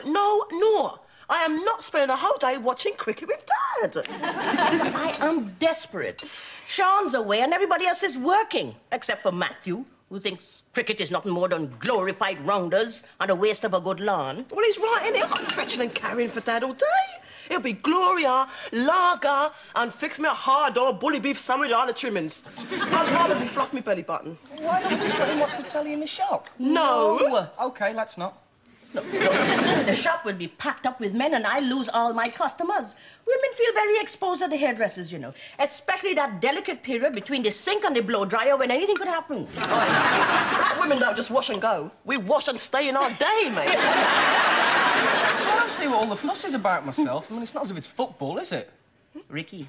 No. I am not spending a whole day watching cricket with Dad. I am desperate. Sean's away and everybody else is working, except for Matthew, who thinks cricket is nothing more than glorified rounders and a waste of a good lawn. Well, he's right, innit? I'm fetching and carrying for Dad all day. It'll be Gloria, lager, and fix me a hard or bully beef sandwich with all the trimmings. I'd rather be fluff me belly button. Why don't we just let him watch the telly in the shop? No. OK, let's not. Look, the shop will be packed up with men and I lose all my customers. Women feel very exposed at the hairdressers, you know, especially that delicate period between the sink and the blow dryer when anything could happen. Black women don't just wash and go. We wash and stay in our day, mate. I don't see what all the fuss is about myself. I mean, it's not as if it's football, is it? Ricky,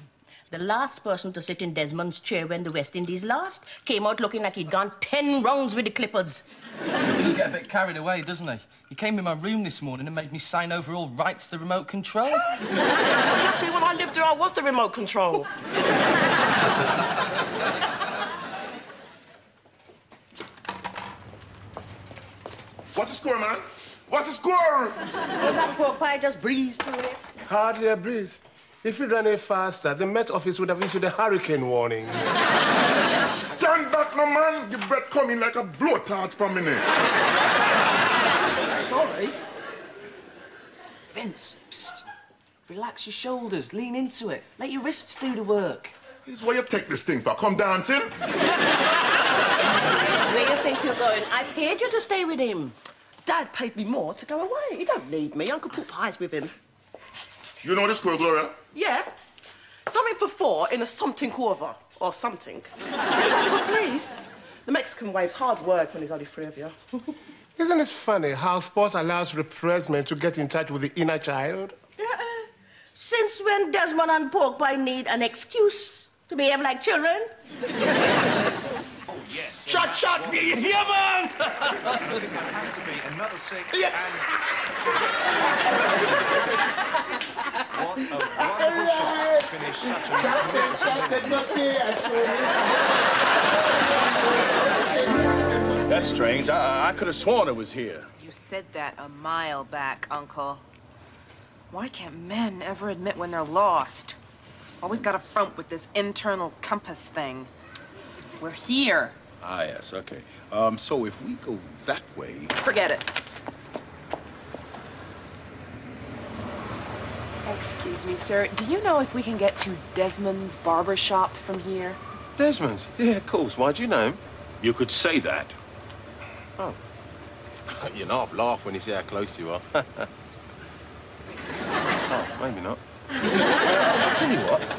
the last person to sit in Desmond's chair when the West Indies lost came out looking like he'd gone 10 rounds with the Clippers. He does get a bit carried away, doesn't he? He came in my room this morning and made me sign over all rights to the remote control. Lucky when I lived here, I was the remote control. What's the score, man? What's the score? Oh, that pork pie just breezed through it. Hardly a breeze. If you'd run any faster, the Met Office would have issued a hurricane warning. Stand back, no man. Your breath coming like a blowtorch for me. Sorry. Vince, psst. Relax your shoulders, lean into it. Let your wrists do the work. This is where you take this thing for. Come dancing. Where you think you're going? I paid you to stay with him. Dad paid me more to go away. He don't need me. Uncle put pies with him. You know the score, Gloria? Yeah. Something for 4 in a something over, or something. Everybody were pleased. The Mexican wave's hard work when there's only 3 of you. Isn't it funny how sports allows repressed men to get in touch with the inner child? Since when Desmond and pork pie need an excuse to behave like children? Yes. Shut! Yeah, man! There has to be another 6 Yeah. and... What a wonderful shot to finish such a... That's strange. I could have sworn it was here. You said that a mile back, Uncle. Why can't men ever admit when they're lost? Always got to front with this internal compass thing. We're here. Ah, yes, okay. So if we go that way... Forget it. Excuse me, sir. Do you know if we can get to Desmond's barber shop from here? Desmond's? Yeah, of course. Why do you know him? You could say that. Oh. You laugh when you see how close you are. Oh, maybe not. I'll tell you what.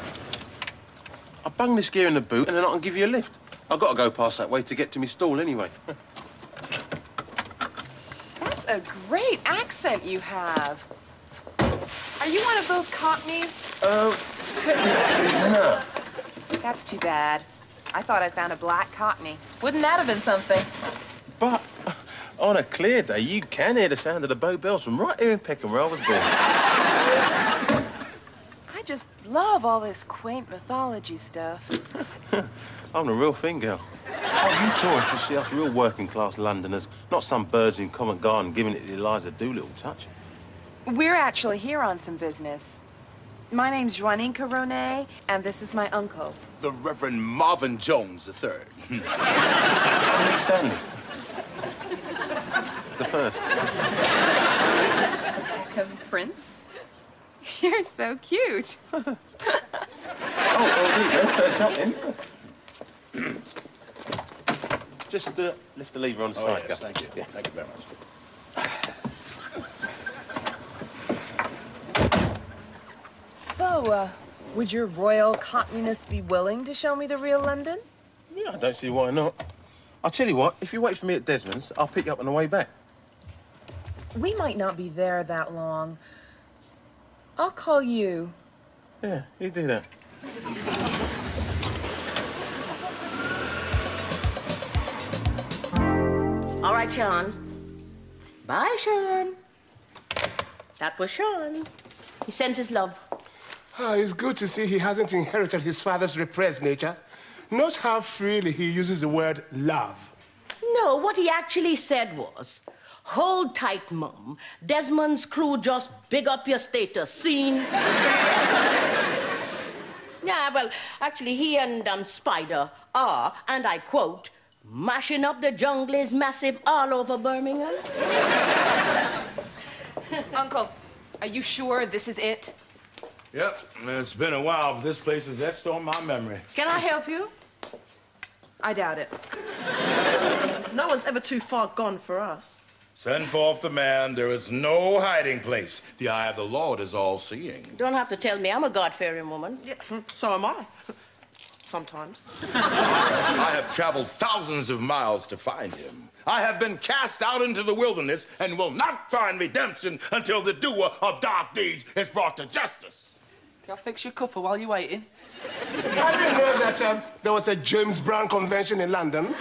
I'll bung this gear in the boot and then I can give you a lift. I've got to go past that way to get to my stall anyway. That's a great accent you have. Are you one of those Cockneys? Technically, no. That's too bad. I thought I'd found a black Cockney. Wouldn't that have been something? But on a clear day, you can hear the sound of the Bow Bells from right here in Peckham, where I was born. I just love all this quaint mythology stuff. I'm the real thing, girl. Oh, you tourists will see us real working-class Londoners, not some birds in Covent Garden giving it the Eliza Doolittle touch. We're actually here on some business. My name's Juanica Ronay, and this is my uncle. The Reverend Marvin Jones III. Stanley. The first. Prince? You're so cute. Oh, there you go. Jump in. Just lift the lever on the side. Yes, thank you. Yeah. Thank you very much. So, would your royal cockneyness be willing to show me the real London? Yeah, I don't see why not. I'll tell you what, if you wait for me at Desmond's, I'll pick you up on the way back. We might not be there that long. I'll call you. Yeah, you do that. All right, Sean. Bye, Sean. That was Sean. He sends his love. Ah, it's good to see he hasn't inherited his father's repressed nature. Note how freely he uses the word love. No, what he actually said was, Hold tight, Mum. Desmond's crew just big up your status. Seen? Yeah, well, actually, he and Spider are, and I quote, mashing up the jungle's massive all over Birmingham. Uncle, are you sure this is it? Yep, it's been a while, but this place is etched on my memory. Can I help you? I doubt it. No one's ever too far gone for us. Send forth the man. There is no hiding place. The eye of the Lord is all-seeing. Don't have to tell me. I'm a God-fearing woman. Yeah, so am I. Sometimes. I have traveled thousands of miles to find him. I have been cast out into the wilderness and will not find redemption until the doer of dark deeds is brought to justice. Can I fix your cuppa while you're waiting? I didn't know that there was a James Brown convention in London.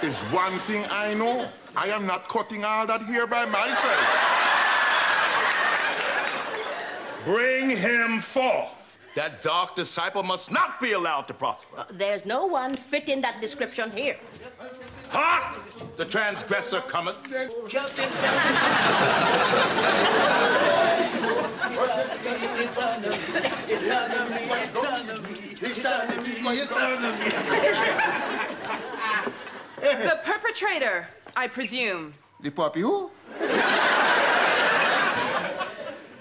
Is one thing I know. I am not cutting all that hair by myself. Bring him forth. That dark disciple must not be allowed to prosper. There's no one fitting that description here. Hark! The transgressor cometh. The perpetrator, I presume. The puppy who?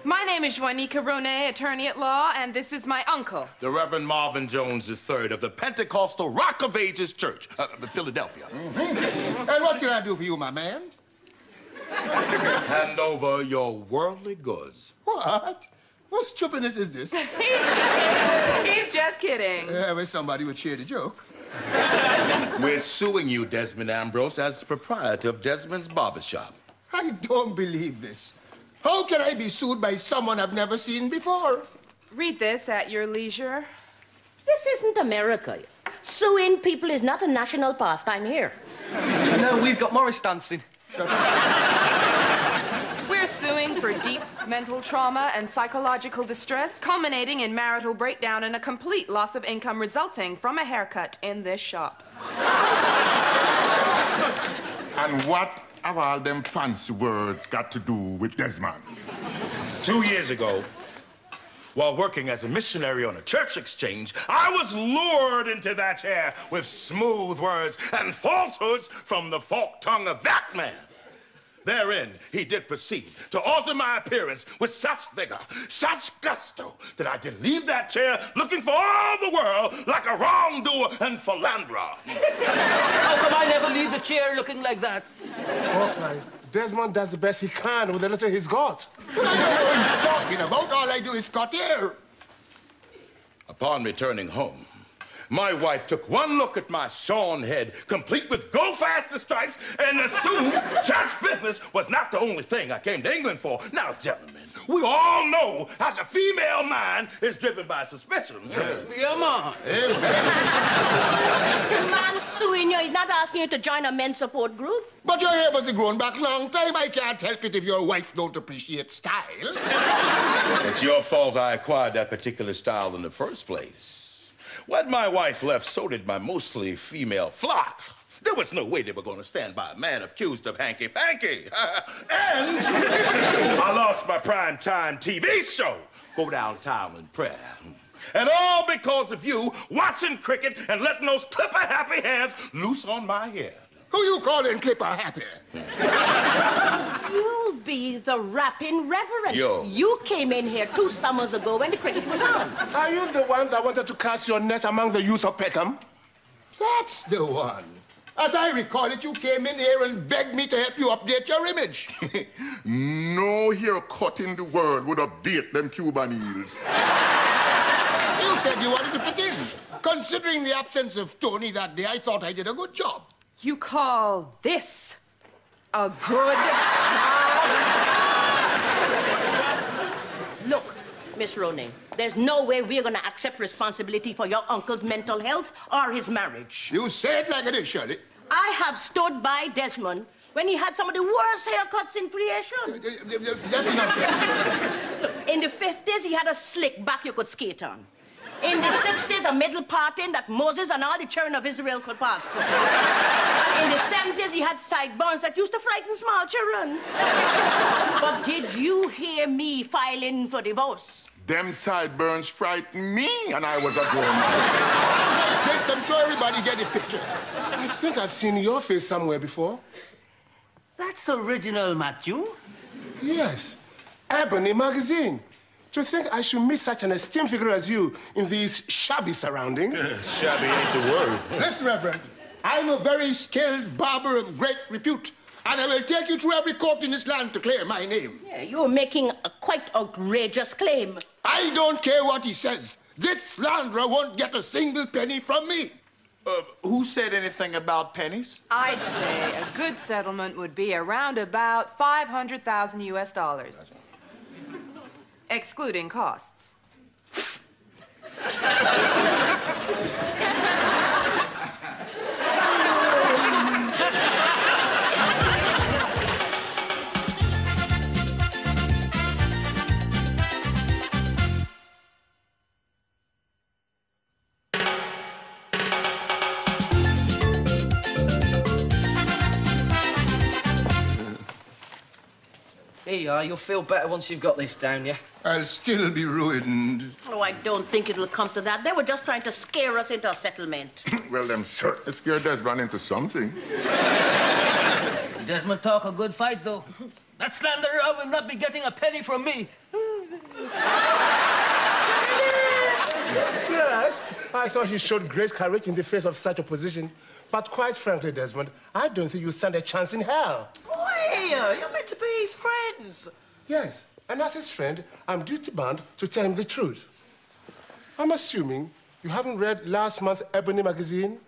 My name is Juanica Ronet, attorney at law, and this is my uncle. The Reverend Marvin Jones III of the Pentecostal Rock of Ages Church, Philadelphia. Mm-hmm. And what can I do for you, my man? Hand over your worldly goods. What? What stupidness is this? He's just kidding. I wish somebody would share the joke. We're suing you, Desmond Ambrose, as the proprietor of Desmond's Barbershop. I don't believe this. How can I be sued by someone I've never seen before? Read this at your leisure. This isn't America. Suing people is not a national pastime here. No, we've got Morris dancing. We're suing for deep mental trauma and psychological distress, culminating in marital breakdown and a complete loss of income resulting from a haircut in this shop. And what have all them fancy words got to do with Desmond? 2 years ago, while working as a missionary on a church exchange, I was lured into that chair with smooth words and falsehoods from the forked tongue of that man. Therein, he did proceed to alter my appearance with such vigor, such gusto, that I did leave that chair looking for all the world like a wrongdoer and philanderer. How come I never leave the chair looking like that? Okay. Desmond does the best he can with the little he's got. But I don't know what he's talking about. All I do is cut hair. Upon returning home, my wife took one look at my shorn head, complete with go faster stripes, and assumed church business was not the only thing I came to England for. Now, gentlemen, we all know how the female mind is driven by suspicion. Yeah, man. The man suing you is not asking you to join a men's support group. But your hair must have grown back long time. I can't help it if your wife don't appreciate style. It's your fault I acquired that particular style in the first place. When my wife left, so did my mostly female flock. There was no way they were going to stand by a man accused of hanky-panky. And I lost my primetime TV show, Go Downtown in Prayer. And all because of you watching cricket and letting those clipper-happy hands loose on my head. Who you calling Clipper Happy? You'll be the rapping reverend. Yo. You came in here 2 summers ago when the cricket was on. Are you the one that wanted to cast your net among the youth of Peckham? That's the one. As I recall it, you came in here and begged me to help you update your image. No haircut in the world would update them Cuban heels. You said you wanted to fit in. Considering the absence of Tony that day, I thought I did a good job. You call this a good job? Look, Miss Roning, there's no way we're going to accept responsibility for your uncle's mental health or his marriage. You say it like it is, Shirley. I have stood by Desmond when he had some of the worst haircuts in creation. That's enough. Look, in the 50s, he had a slick back you could skate on. In the 60s, a middle parting that Moses and all the children of Israel could pass through. In the 70s, he had sideburns that used to frighten small children. But did you hear me filing for divorce? Them sideburns frightened me, and I was a grown man. Thanks, I'm sure everybody get the picture. I think I've seen your face somewhere before. That's original, Matthew. Yes. Ebony magazine. To think I should meet such an esteemed figure as you in these shabby surroundings. Shabby ain't the word. Listen, Reverend, I'm a very skilled barber of great repute, and I will take you through every court in this land to clear my name. Yeah, you're making a quite outrageous claim. I don't care what he says. This slanderer won't get a single penny from me. Who said anything about pennies? I'd say a good settlement would be around about 500,000 US dollars. Excluding costs. Here you are. You'll feel better once you've got this down, yeah? I'll still be ruined. Oh, I don't think it'll come to that. They were just trying to scare us into a settlement. Well, them certainly scared Desmond into something. Desmond talk a good fight, though. That slanderer will not be getting a penny from me. Yes, I thought he showed great courage in the face of such opposition. But quite frankly, Desmond, I don't think you stand a chance in hell. Hey, you're meant to be his friends. Yes, and as his friend, I'm duty-bound to tell him the truth. I'm assuming you haven't read last month's Ebony magazine?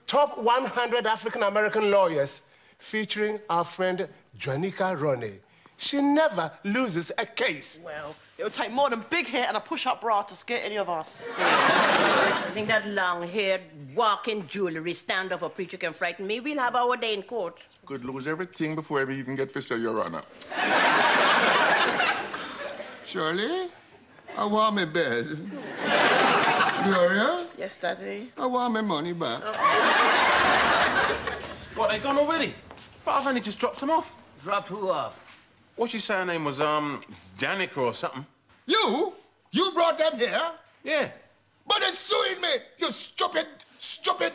Top 100 African-American lawyers, featuring our friend Jonica Roney. She never loses a case. Well, it would take more than big hair and a push-up bra to scare any of us. I think that long-haired, walking jewelry stand-up preacher can frighten me. We'll have our day in court. Could lose everything before I even get to say Your Honor. Shirley, I want my bed. Gloria, Yes, Daddy. I want my money back. What, they gone already? But I've only just dropped them off. Dropped who off? What'd you say her name was, Danica or something? You? You brought them here? Yeah. But they're suing me, you stupid. I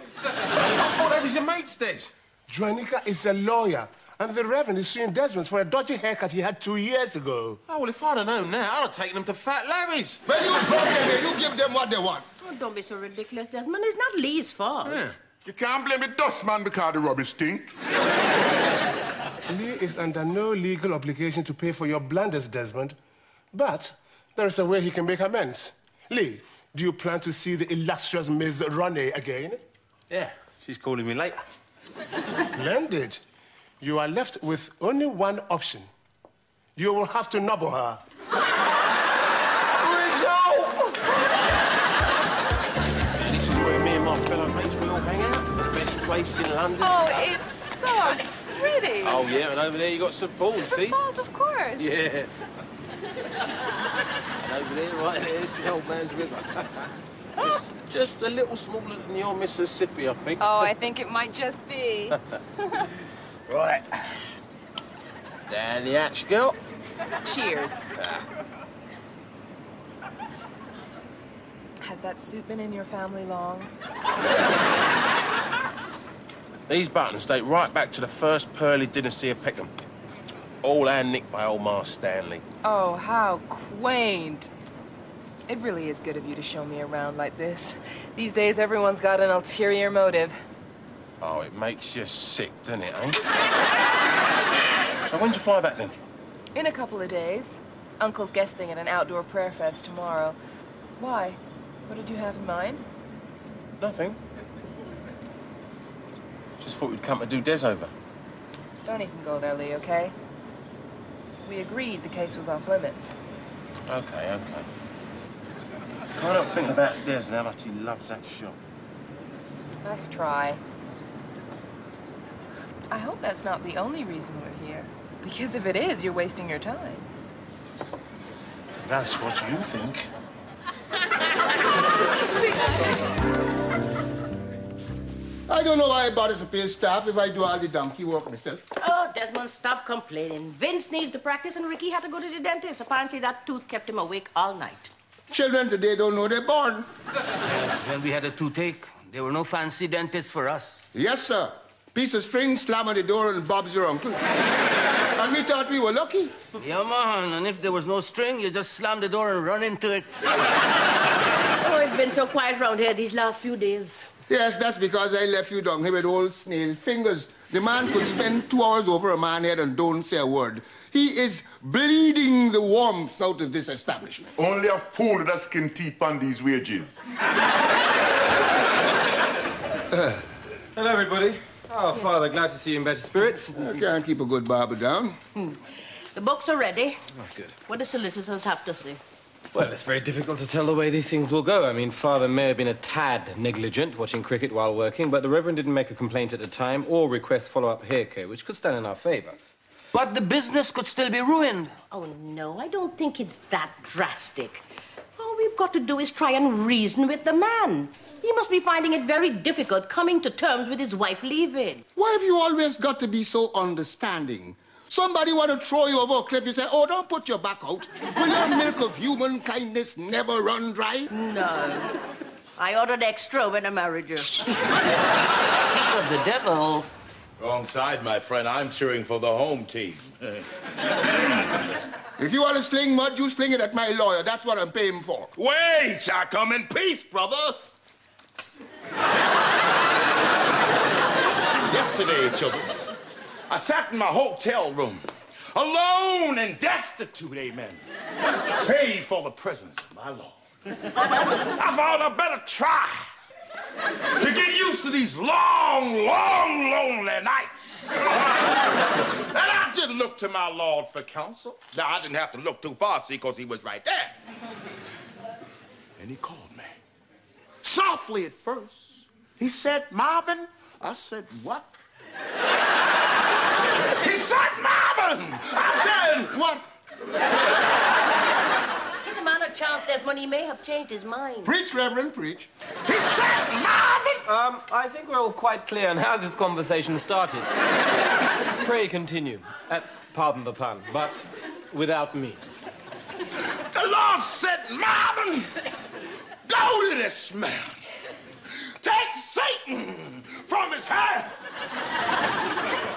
thought they was your mates, Des. Jonica is a lawyer, and the Reverend is suing Desmond for a dodgy haircut he had 2 years ago. Oh, well, if I'd have known that, I'd have taken them to Fat Larry's. When you brought them here, you give them what they want. Oh, don't be so ridiculous, Desmond. It's not Lee's fault. Yeah. You can't blame the dustman because the rubbish stink. Lee is under no legal obligation to pay for your blunders, Desmond. But there is a way he can make amends. Lee, do you plan to see the illustrious Ms. Roney again? Yeah, she's calling me later. Splendid. You are left with only one option. You will have to nobble her. Result! This is where me and my fellow mates, we all hang out. The best place in London. Oh, it's so pretty. Oh, yeah, and over there you got St. Paul's, see? St. Paul's, of course. Yeah. And over there, right there, it's the old man's river. just a little smaller than your Mississippi, I think. Oh, I think it might just be. Right. Down the hatch, girl. Cheers. Has that suit been in your family long? These buttons date right back to the first Pearly dynasty of Peckham. All hand-nicked by old Ma Stanley. Oh, how quaint. It really is good of you to show me around like this. These days, everyone's got an ulterior motive. Oh, it makes you sick, doesn't it, eh? So when'd you fly back then? In a couple of days. Uncle's guesting at an outdoor prayer fest tomorrow. Why? What did you have in mind? Nothing. Just thought we'd come to do Des over. Don't even go there, Lee, okay? We agreed the case was off limits. Okay. Try not to think about Des and how much he loves that shop. Let's try. I hope that's not the only reason we're here. Because if it is, you're wasting your time. That's what you think. I don't know why I bother to pay staff if I do all the donkey work myself. Oh, Desmond, stop complaining. Vince needs to practice and Ricky had to go to the dentist. Apparently that tooth kept him awake all night. Children today don't know they're born. Yes, when we had a toothache, there were no fancy dentists for us. Yes, sir. Piece of string, slam on the door, and Bob's your uncle. And we thought we were lucky. Yeah, man, and if there was no string, you just slam the door and run into it. Oh, it's been so quiet around here these last few days. Yes, that's because I left you down here with old snail fingers. The man could spend 2 hours over a man's head and don't say a word. He is bleeding the warmth out of this establishment. Only a fool with a skin teeth on these wages. Hello, everybody. Oh, Father, glad to see you in better spirits. I can't keep a good barber down. The books are ready. Oh, good. What do solicitors have to say? Well, it's very difficult to tell the way these things will go. I mean, Father may have been a tad negligent watching cricket while working, but the Reverend didn't make a complaint at the time or request follow-up hair care, which could stand in our favour. But the business could still be ruined. Oh, no, I don't think it's that drastic. All we've got to do is try and reason with the man. He must be finding it very difficult coming to terms with his wife leaving. Why have you always got to be so understanding? Somebody want to throw you over a cliff, you say, oh, don't put your back out. Will your milk of human kindness never run dry? No. I ordered extra when I married you. Speak of the devil. Wrong side, my friend. I'm cheering for the home team. If you want to sling mud, you sling it at my lawyer. That's what I'm paying for. Wait! I come in peace, brother. Yesterday, children, I sat in my hotel room, alone and destitute, amen, save for the presence of my Lord. I thought I better try to get used to these long, long, lonely nights. And I didn't look to my Lord for counsel. Now, I didn't have to look too far, see, because he was right there. And he called me. Softly at first. He said, Marvin. I said, what? He said, Marvin! I said, what? Give the man a chance, Desmond. He may have changed his mind. Preach, Reverend, preach. He said, Marvin! I think we're all quite clear on how this conversation started. Pray continue. Pardon the pun, but without me. The Lord said, Marvin, go to this man. Take Satan from his hand.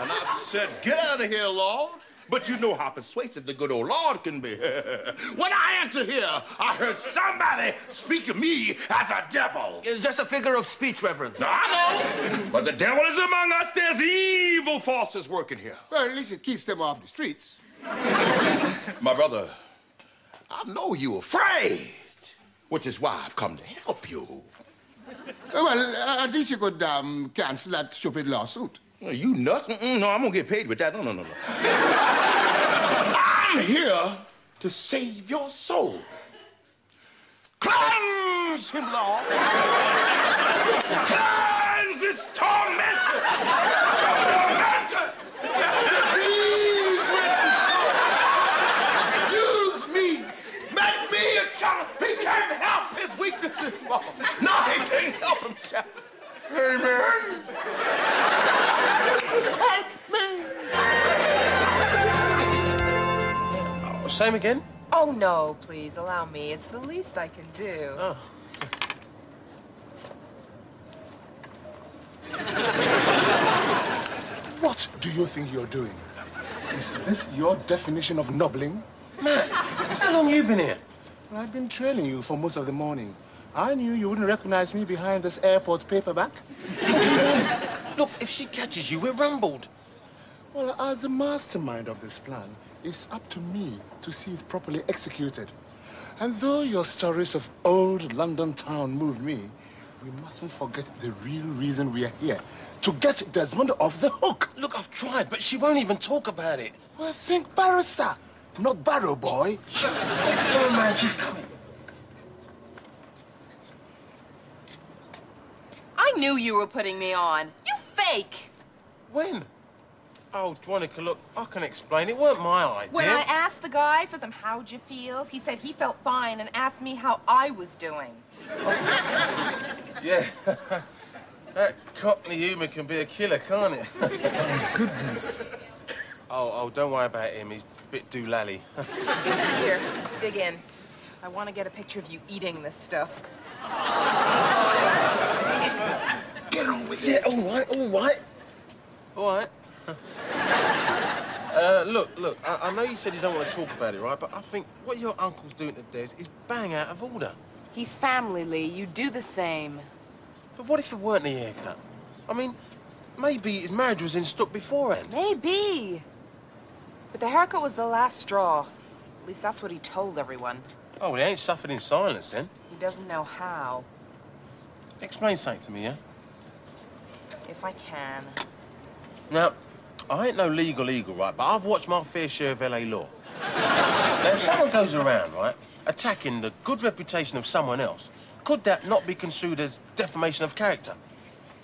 And I said, get out of here, Lord. But you know how persuasive the good old Lord can be. When I entered here, I heard somebody speak of me as a devil. It's just a figure of speech, Reverend. I know. But the devil is among us. There's evil forces working here. Well, at least it keeps them off the streets. My brother, I know you're afraid, which is why I've come to help you. Well, at least you could cancel that stupid lawsuit. You nuts? No, I'm gonna get paid with that. No. I'm here to save your soul. Cleanse him, Lord. Cleanse this tormented, disease-ridden soul. Use me. Make me a child. He can't help his weaknesses, Lord. No, he can't help himself. Amen. Help me. Oh, same again? Oh, no, please, allow me. It's the least I can do. Oh. What do you think you're doing? Is this your definition of nobbling? Matt, how long you been here? Well, I've been trailing you for most of the morning. I knew you wouldn't recognize me behind this airport paperback. Look, if she catches you, we're rumbled. Well, as the mastermind of this plan, it's up to me to see it properly executed. And though your stories of old London town moved me, we mustn't forget the real reason we are here. To get Desmond off the hook. Look, I've tried, but she won't even talk about it. Well, think barrister, not barrow boy. Shut up. Oh, man, she's coming. I knew you were putting me on. You fake. When? Oh, Dwonica, look, I can explain. It weren't my idea. When I asked the guy for some how'd you feels, he said he felt fine and asked me how I was doing. Yeah. That Cockney humour can be a killer, can't it? Thank goodness. Oh, don't worry about him. He's a bit doolally. Here, dig in. I want to get a picture of you eating this stuff. Get on with it. Yeah, all right. All right. Look, I know you said you don't want to talk about it, right? But I think what your uncle's doing to Des is bang out of order. He's family, Lee. You do the same. But what if it weren't the haircut? I mean, maybe his marriage was in struck beforehand. Maybe. But the haircut was the last straw. At least that's what he told everyone. Oh, well, he ain't suffered in silence, then. He doesn't know how. Explain something to me, yeah? If I can. Now, I ain't no legal, right? But I've watched my fair share of LA law. Now, if someone goes around, right, attacking the good reputation of someone else, could that not be construed as defamation of character?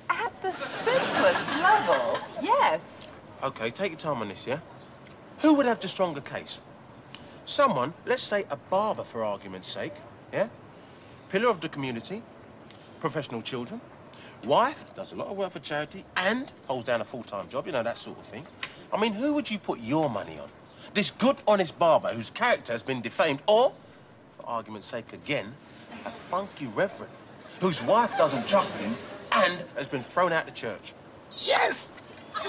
At the simplest level, yes. OK, take your time on this, yeah? Who would have the stronger case? Someone, let's say a barber for argument's sake, yeah? Pillar of the community, professional children, wife, does a lot of work for charity, and holds down a full-time job, you know, that sort of thing. I mean, who would you put your money on? This good, honest barber whose character has been defamed, or, for argument's sake again, a funky reverend whose wife doesn't trust him and has been thrown out of church? Yes! It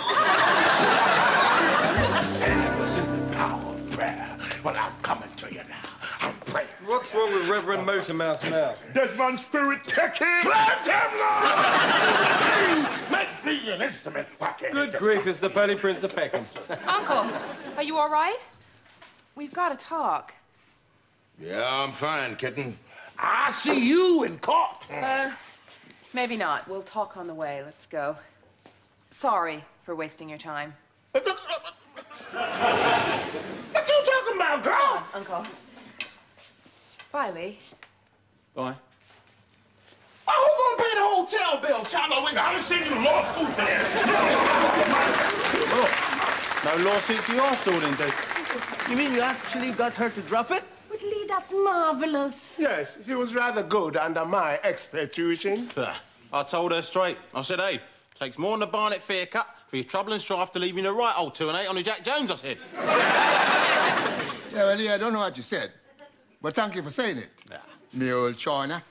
was in the power of prayer. Well, I'm coming to you now. I'm praying. What's wrong with Reverend Motormouth now? Desmond's spirit, take him! Plant him, Lord! Make thee an instrument. Good grief, it's the Pearly Prince of Peckham. Uncle, are you all right? We've got to talk. Yeah, I'm fine, kitten. I see you in court. Maybe not. We'll talk on the way. Let's go. Sorry for wasting your time. What you talking about, girl? Come on, Uncle. Bye, Lee. Bye. Oh, who gonna pay the hotel bill? Child, I done seen you to law school for that. No lawsuit for you after all, then, Des. You mean you actually got her to drop it? But Lee, that's marvelous. Yes, he was rather good under my expert tuition. I told her straight. I said, hey, takes more than a Barnett fair cut for your trouble and strife to leave you in the right old 2 and 8 on the Jack Jones, I said. Yeah, well, Lee, I don't know what you said, but thank you for saying it. Me old China.